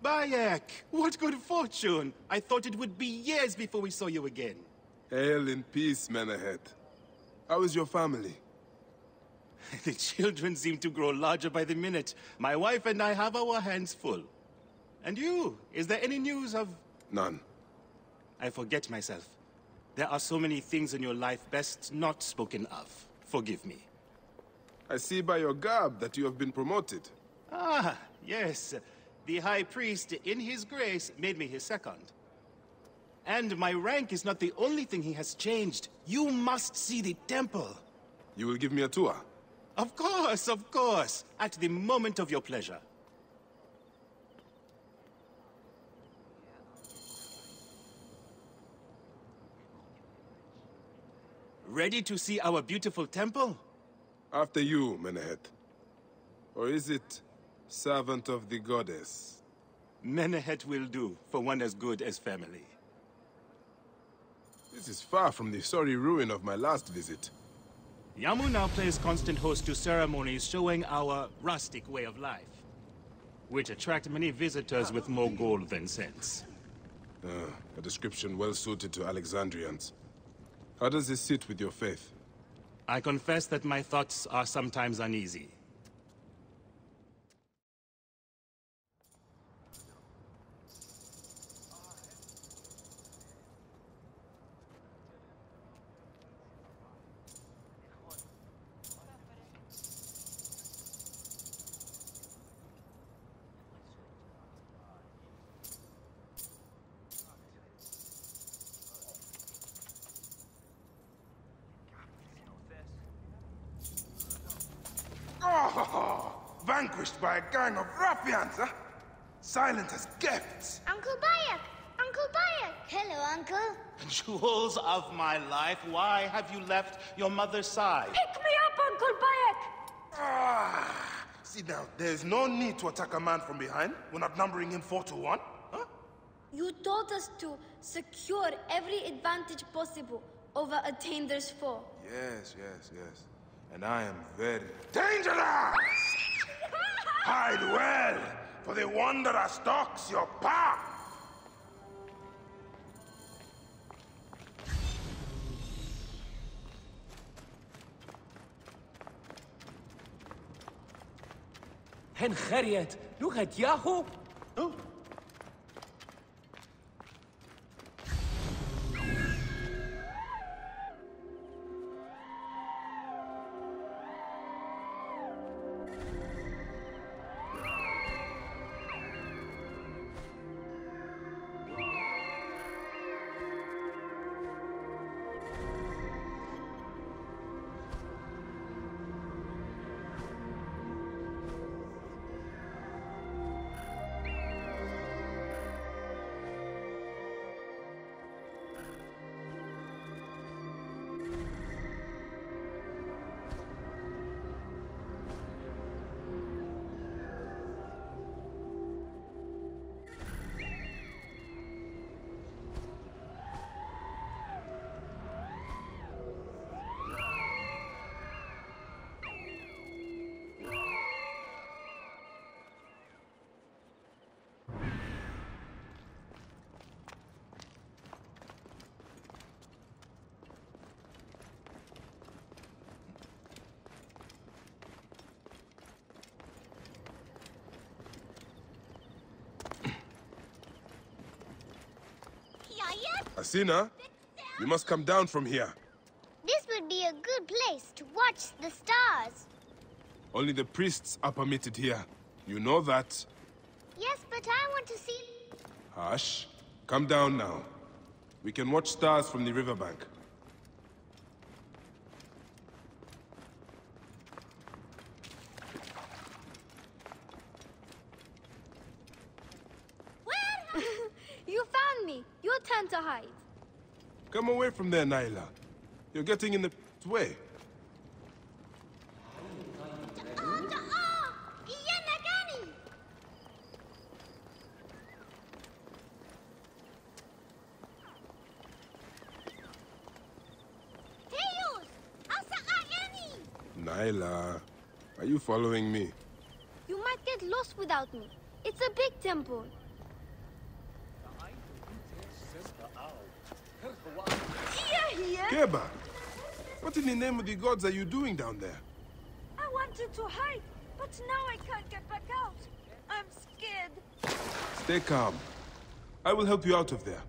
Bayek! What good fortune! I thought it would be years before we saw you again. Hail in peace, Menehet. How is your family? The children seem to grow larger by the minute. My wife and I have our hands full. And you? Is there any news of... None. I forget myself. There are so many things in your life best not spoken of. Forgive me. I see by your garb that you have been promoted. Ah, yes. The High Priest, in his grace, made me his second. And my rank is not the only thing he has changed. You must see the temple. You will give me a tour? Of course. At the moment of your pleasure. Ready to see our beautiful temple? After you, Menehet. Or is it servant of the goddess? Menehet will do, for one as good as family. This is far from the sorry ruin of my last visit. Yamu now plays constant host to ceremonies showing our rustic way of life, which attract many visitors with more gold than sense. A description well suited to Alexandrians. How does this sit with your faith? I confess that my thoughts are sometimes uneasy. Oh, vanquished by a gang of ruffians, huh? Silent as gifts. Uncle Bayek! Uncle Bayek! Hello, Uncle. Jewels of my life, why have you left your mother's side? Pick me up, Uncle Bayek! See now, there's no need to attack a man from behind. We're not numbering him 4-1, huh? You taught us to secure every advantage possible over Attainer's foe. Yes. And I am very dangerous! Hide well, for the Wanderer stalks your path! Hen Khariet, look at Yahoo! Oh. Asina, you must come down from here. This would be a good place to watch the stars. Only the priests are permitted here. You know that. Yes, but I want to see... Hush. Come down now. We can watch stars from the riverbank. Where? You found me. Your turn to hide. Come away from there, Naila. You're getting in the way. Naila, are you following me? You might get lost without me. It's a big temple. Here! Keba! What in the name of the gods are you doing down there? I wanted to hide, but now I can't get back out. I'm scared. Stay calm. I will help you out of there.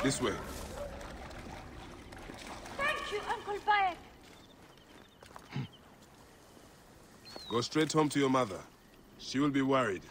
This way. Thank you, Uncle Bayek. Go straight home to your mother. She will be worried.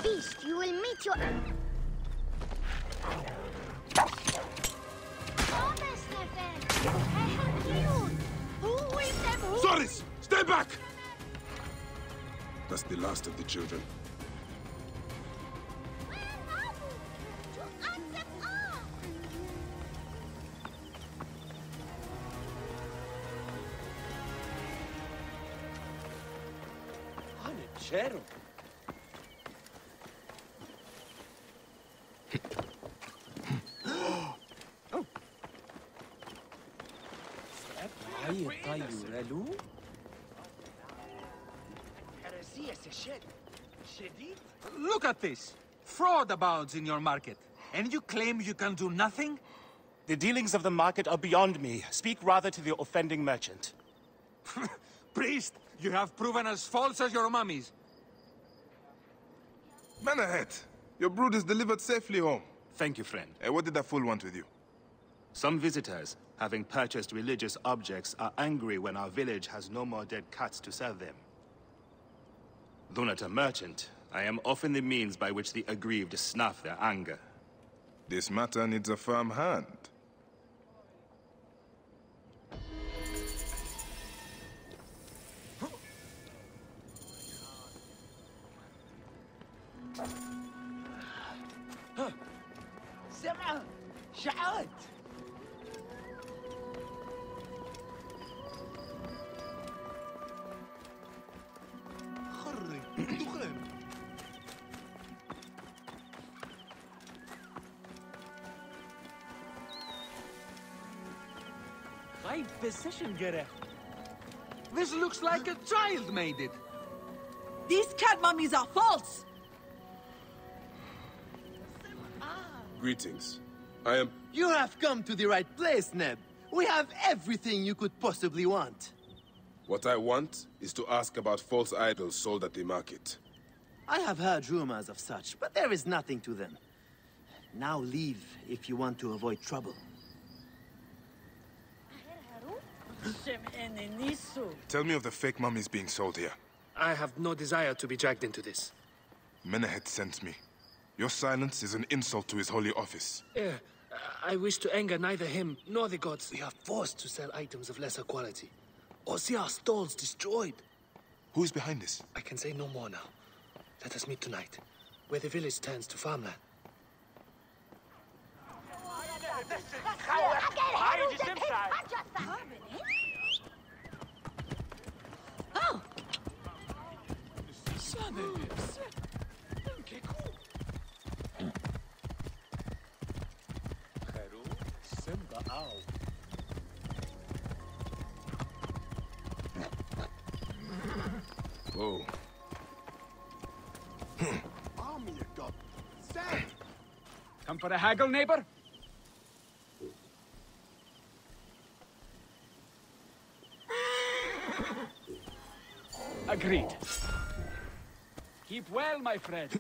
Beast, you will meet your... Soris! Stay back! That's the last of the children. Chero. Look at this! Fraud abounds in your market. And you claim you can do nothing? The dealings of the market are beyond me. Speak rather to the offending merchant. Priest, you have proven as false as your mummies. Menahet, your brood is delivered safely home. Thank you, friend. What did that fool want with you? Some visitors, having purchased religious objects, are angry when our village has no more dead cats to sell them. Though not a merchant, I am often the means by which the aggrieved snuff their anger. This matter needs a firm hand. سمع شعات خري دخل غايب بسيشن جرح. This looks like a child made it. These cat mummies are false! Greetings. I am... You have come to the right place, Neb. We have everything you could possibly want. What I want is to ask about false idols sold at the market. I have heard rumors of such, but there is nothing to them. Now leave if you want to avoid trouble. Tell me of the fake mummies being sold here. I have no desire to be dragged into this. Menahet sent me. Your silence is an insult to his holy office. I wish to anger neither him nor the gods. We are forced to sell items of lesser quality, or see our stalls destroyed. Who is behind this? I can say no more now. Let us meet tonight, where the village turns to farmland. Oh! Whoa. Come for a haggle, neighbor? Agreed. Keep well, my friend.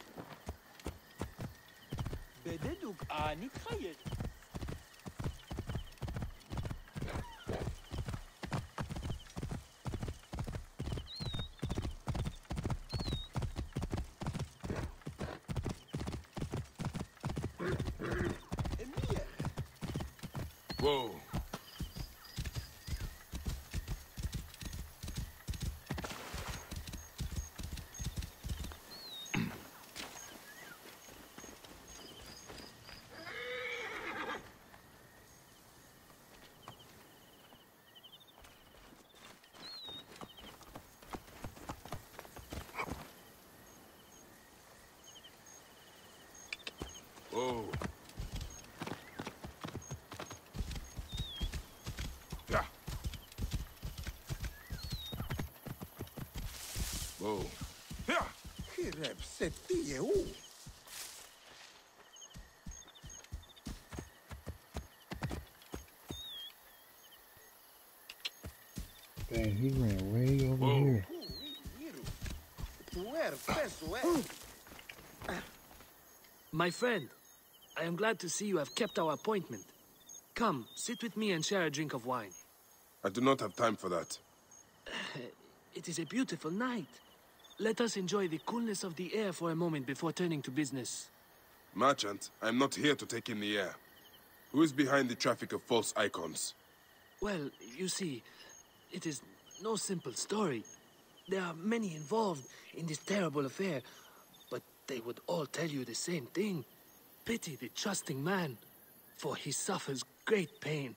Whoa. Whoa. Dang, he ran way over here. My friend, I am glad to see you have kept our appointment. Come, sit with me and share a drink of wine. I do not have time for that. It is a beautiful night. Let us enjoy the coolness of the air for a moment before turning to business. Merchant, I am not here to take in the air. Who is behind the traffic of false icons? Well, you see, it is no simple story. There are many involved in this terrible affair, but they would all tell you the same thing. Pity the trusting man, for he suffers great pain.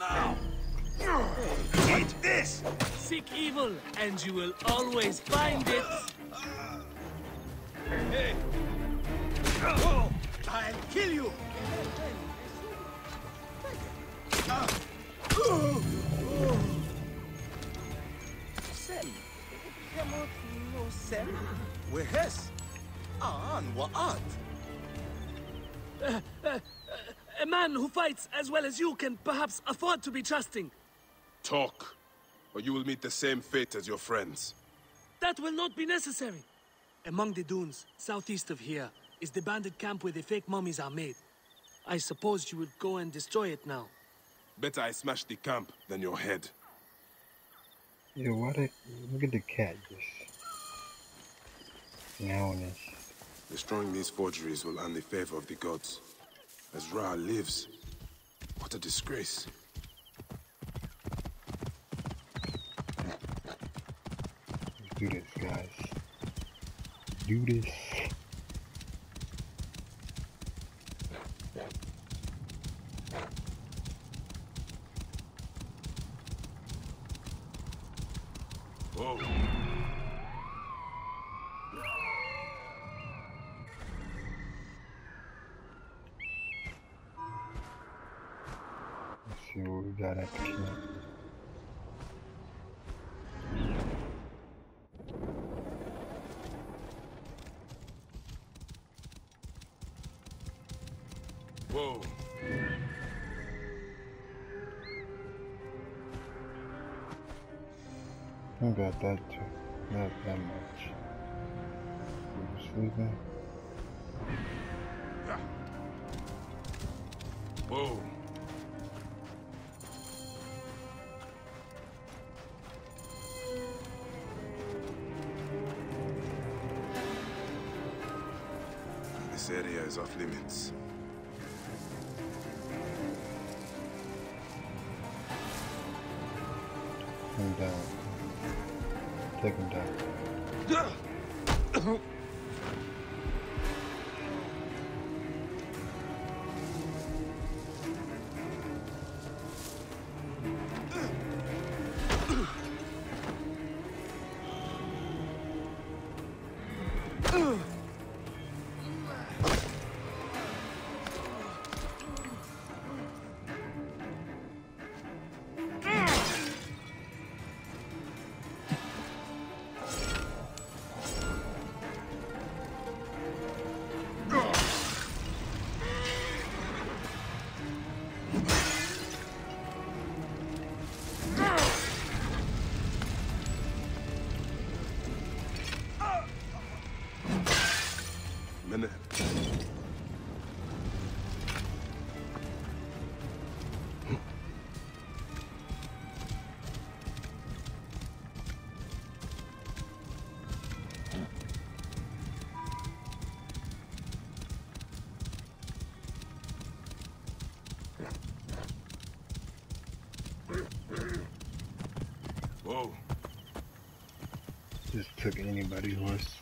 Now! Eat this! Seek evil, and you will always find it. Hey! Oh, I'll kill you! A man who fights as well as you can perhaps afford to be trusting. Talk, or you will meet the same fate as your friends. That will not be necessary. Among the dunes, southeast of here, is the bandit camp where the fake mummies are made. I suppose you would go and destroy it now. Better I smash the camp than your head. Yo, look at the cat just now and this. Destroying these forgeries will earn the favor of the gods. As Ra lives, what a disgrace. Let's do this, guys. Do this. Whoa. Let's see what we got at the camp. Whoa. I got that too. Not that much. You sleeping? Whoa. This area is off limits. I'm down. Take him down. Minute. Whoa. Just took anybody's horse.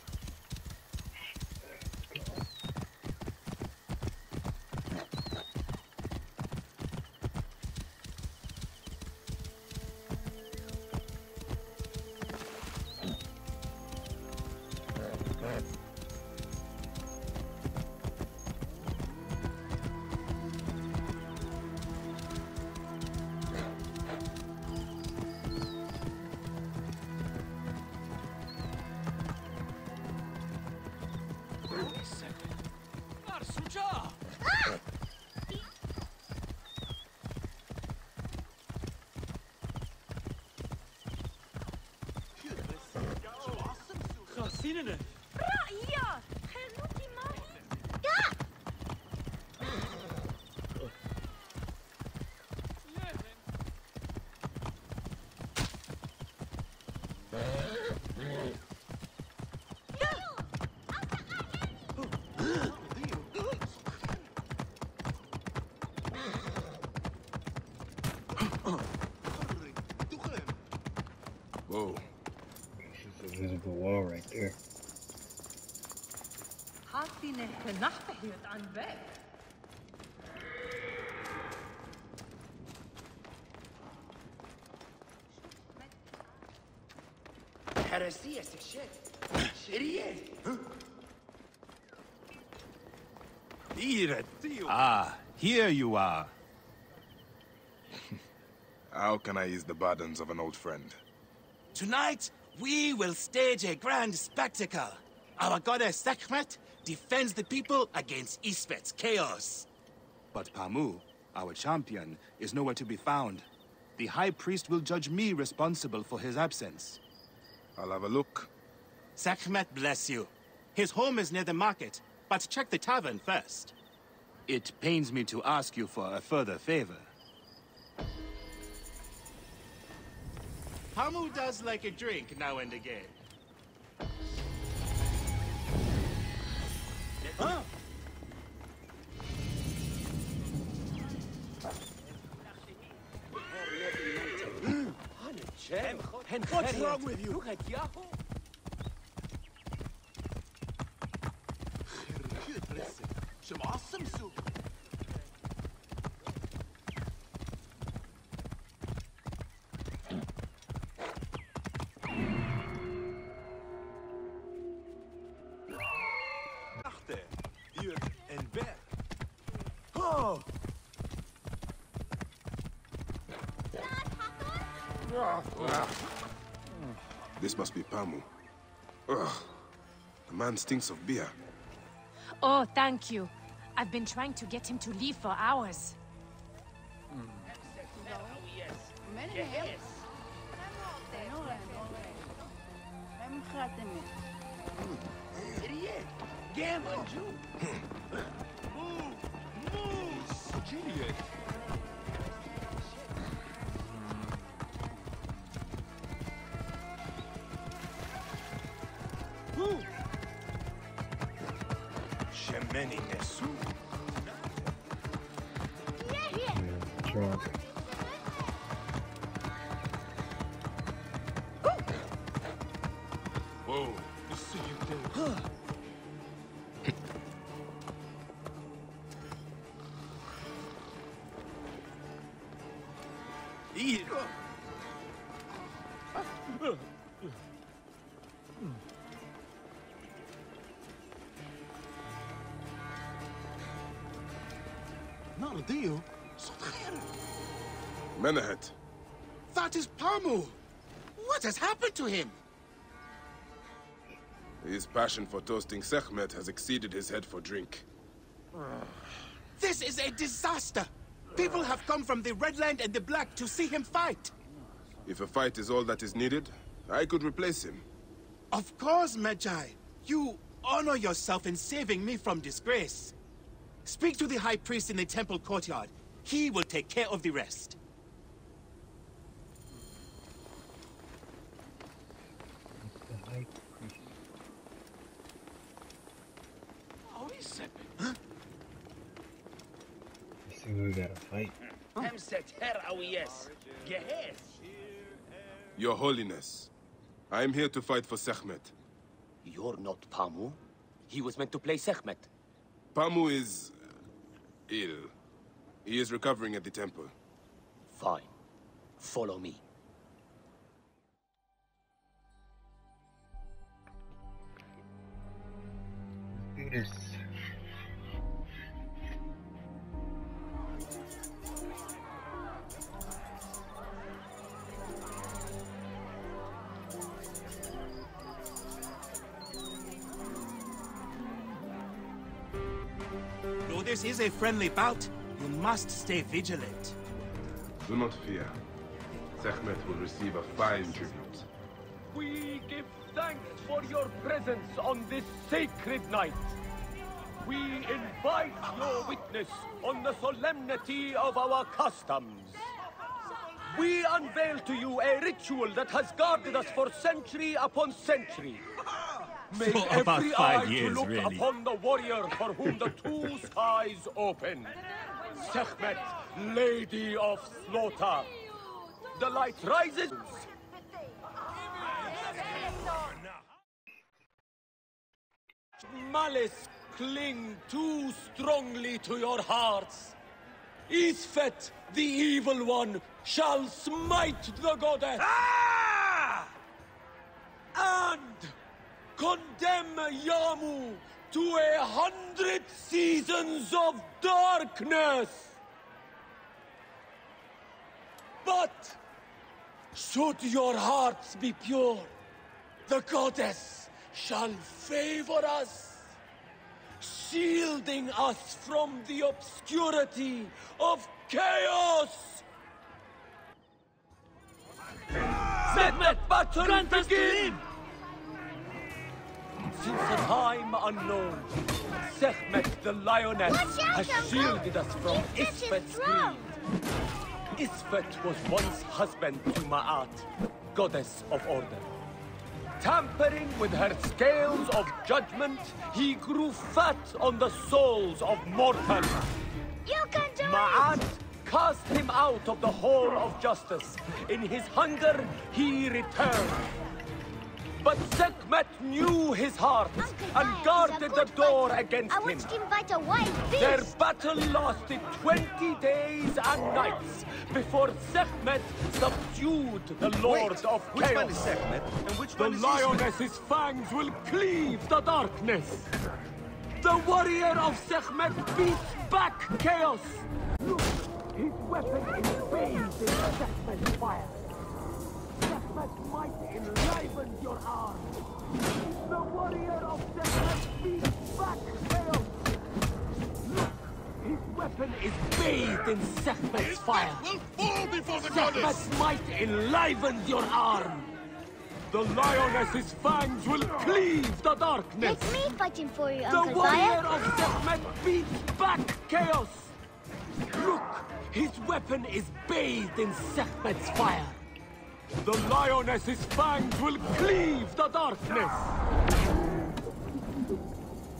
Whoa. This is a visible wall right there. Ah, here you are. How can I ease the burdens of an old friend? Tonight, we will stage a grand spectacle. Our goddess Sekhmet defends the people against Isfet's chaos. But Pamu, our champion, is nowhere to be found. The High Priest will judge me responsible for his absence. I'll have a look. Sekhmet bless you. His home is near the market, but check the tavern first. It pains me to ask you for a further favor. Pamu does like a drink now and again. Huh? What's wrong with you? Oh! This must be Pamu. Ugh. The man stinks of beer. Oh, thank you. I've been trying to get him to leave for hours. Drunk. Whoa. Menahet. That is Pamu! What has happened to him? His passion for toasting Sekhmet has exceeded his head for drink. This is a disaster! People have come from the Red Land and the Black to see him fight! If a fight is all that is needed, I could replace him. Of course, Magi. You honor yourself in saving me from disgrace. Speak to the High Priest in the temple courtyard. He will take care of the rest. Huh? Let's see who we gotta fight. Your Holiness, I am here to fight for Sekhmet. You're not Pamu. He was meant to play Sekhmet. Pamu is... ill. He is recovering at the temple. Fine. Follow me. Let's do this. Though this is a friendly bout, you must stay vigilant. Do not fear. Sekhmet will receive a fine tribute. We give thanks for your presence on this sacred night. We invite your witness on the solemnity of our customs. We unveil to you a ritual that has guarded us for century upon century. Make every eye to look upon the warrior for whom the two skies open. Sekhmet, Lady of Slaughter. The light rises. Malice cling too strongly to your hearts. Isfet, the evil one, shall smite the goddess. And condemn Yamu to 100 seasons of darkness. But should your hearts be pure, the goddess shall favor us, shielding us from the obscurity of chaos. Let the battle begin! Since a time unknown, Sekhmet the Lioness has shielded us from Isfet's greed. Isfet was once husband to Ma'at, goddess of order. Tampering with her scales of judgment, he grew fat on the souls of mortals. You can do Ma'at cast him out of the hall of justice. In his hunger, he returned. But Sekhmet knew his heart and guarded the door against him. I watched him fight a wild beast. Their battle lasted 20 days and nights before Sekhmet subdued the Lord of Chaos. Which one is Sekhmet and which one is The lioness's fangs will cleave the darkness. The warrior of Sekhmet beats back chaos. Look, his weapon is bathed in Sekhmet's fire. Sekhmet's might enlivens your arm. The warrior of Sekhmet beats back chaos. Look, his weapon is bathed in Sekhmet's fire. will fall before the Sekhmet's might enlivens your arm. The lioness's fangs will cleave the darkness. It's me fighting for you, The Uncle warrior Fire. of Sekhmet beats back chaos. Look, his weapon is bathed in Sekhmet's fire. The lioness's fangs will cleave the darkness.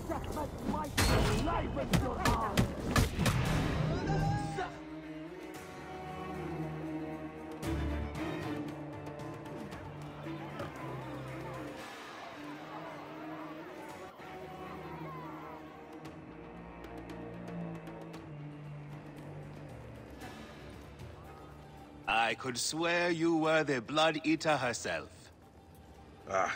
Sekhmet's might enlivens your arm. I could swear you were the Blood Eater herself. Ah.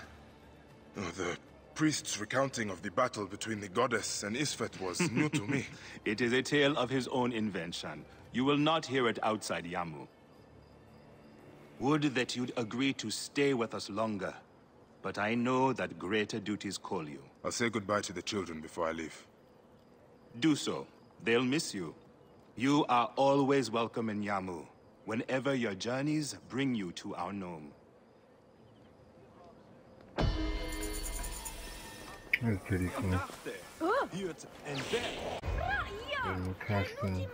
Oh, the priest's recounting of the battle between the goddess and Isfet was new to me. It is a tale of his own invention. You will not hear it outside Yamu. Would that you'd agree to stay with us longer. But I know that greater duties call you. I'll say goodbye to the children before I leave. Do so. They'll miss you. You are always welcome in Yamu, whenever your journeys bring you to our Nome. That's pretty cool. Little costume.